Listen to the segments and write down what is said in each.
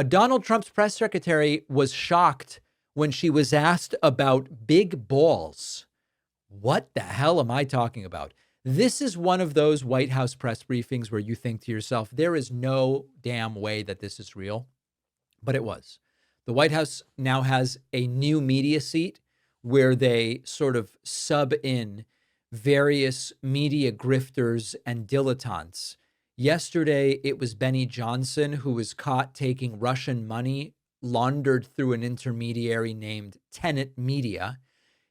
Donald Trump's press secretary was shocked when she was asked about big balls. What the hell am I talking about? This is one of those White House press briefings where you think to yourself, there is no damn way that this is real. But it was. The White House now has a new media seat where they sort of sub in various media grifters and dilettantes. Yesterday, it was Benny Johnson who was caught taking Russian money laundered through an intermediary named Tenet Media.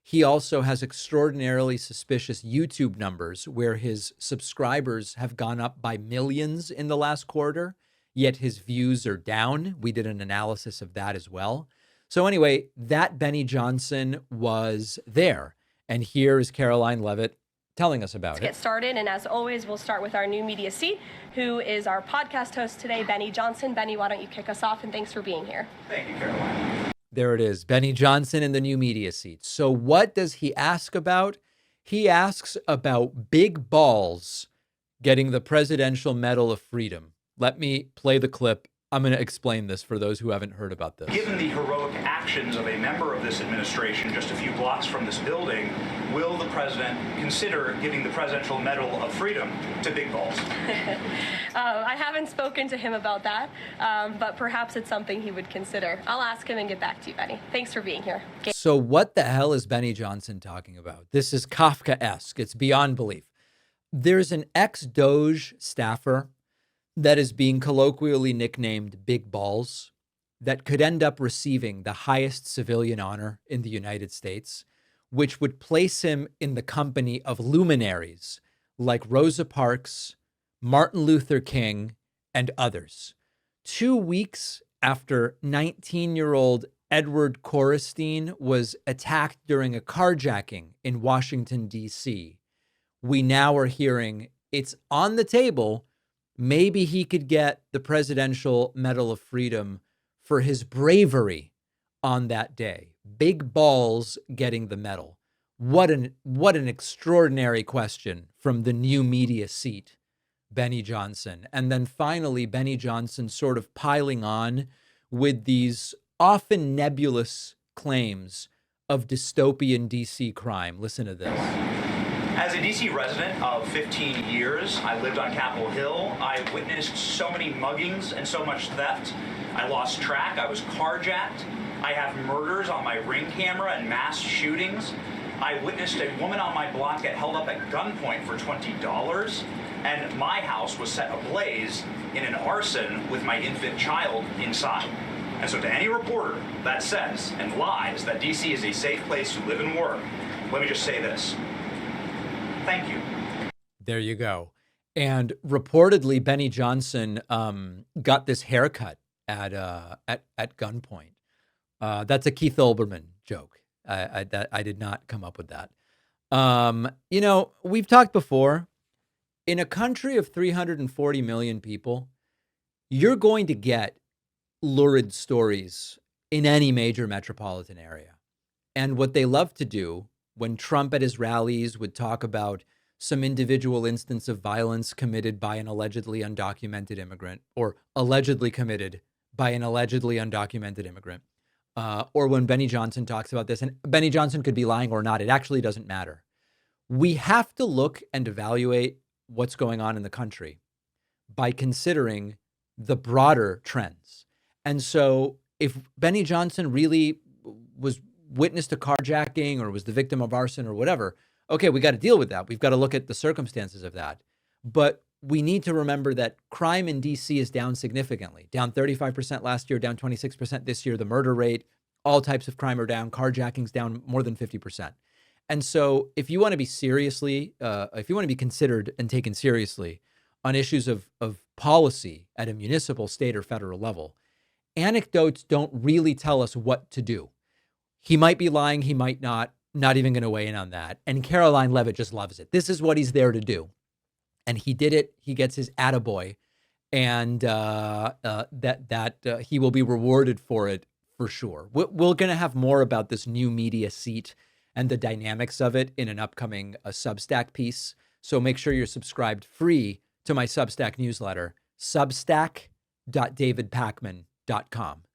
He also has extraordinarily suspicious YouTube numbers where his subscribers have gone up by millions in the last quarter, yet his views are down. We did an analysis of that as well. So anyway, that Benny Johnson was there. And here is Karoline Leavitt telling us about it. Let's get started. And as always, we'll start with our new media seat, who is our podcast host today, Benny Johnson. Benny, why don't you kick us off? And thanks for being here. Thank you, Karoline. There it is, Benny Johnson in the new media seat. So what does he ask about? He asks about big balls getting the Presidential Medal of Freedom. Let me play the clip. I'm going to explain this for those who haven't heard about this. Given the heroic actions of a member of this administration just a few blocks from this building, will the president consider giving the Presidential Medal of Freedom to big balls? I haven't spoken to him about that, but perhaps it's something he would consider. I'll ask him and get back to you, Benny. Thanks for being here. So what the hell is Benny Johnson talking about? This is Kafkaesque. It's beyond belief. There's an ex-Doge staffer that is being colloquially nicknamed Big Balls that could end up receiving the highest civilian honor in the United States, which would place him in the company of luminaries like Rosa Parks, Martin Luther King, and others. 2 weeks after 19-year-old Edward Korestein was attacked during a carjacking in Washington, D.C., we now are hearing it's on the table. Maybe he could get the Presidential Medal of Freedom for his bravery on that day. Big balls getting the medal. What an extraordinary question from the new media seat, Benny Johnson. And then finally, Benny Johnson sort of piling on with these often nebulous claims of dystopian DC crime. Listen to this. As a D.C. resident of 15 years, I lived on Capitol Hill. I witnessed so many muggings and so much theft. I lost track. I was carjacked. I have murders on my Ring camera and mass shootings. I witnessed a woman on my block get held up at gunpoint for $20, and my house was set ablaze in an arson with my infant child inside. And so to any reporter that says and lies that D.C. is a safe place to live and work, let me just say this. Thank you. There you go. And reportedly, Benny Johnson got this haircut at gunpoint. That's a Keith Olbermann joke. I did not come up with that. You know, we've talked before. In a country of 340 million people, you're going to get lurid stories in any major metropolitan area. And what they love to do when Trump at his rallies would talk about some individual instance of violence committed by an allegedly undocumented immigrant, or allegedly committed by an allegedly undocumented immigrant, or when Benny Johnson talks about this, and Benny Johnson could be lying or not, it actually doesn't matter. We have to look and evaluate what's going on in the country by considering the broader trends. And so if Benny Johnson really was witnessed a carjacking or was the victim of arson or whatever, okay, we got to deal with that. We've got to look at the circumstances of that. But we need to remember that crime in DC is down significantly, down 35% last year, down 26% this year. The murder rate, all types of crime are down. Carjacking's down more than 50%. And so if you want to be if you want to be considered and taken seriously on issues of policy at a municipal, state, or federal level, anecdotes don't really tell us what to do. He might be lying. He might not even going to weigh in on that. And Karoline Leavitt just loves it. This is what he's there to do. And he did it. He gets his attaboy, and he will be rewarded for it for sure. We're going to have more about this new media seat and the dynamics of it in an upcoming Substack piece. So make sure you're subscribed free to my Substack newsletter, substack.davidpakmanshow.com. thedavidpakmanshow.com.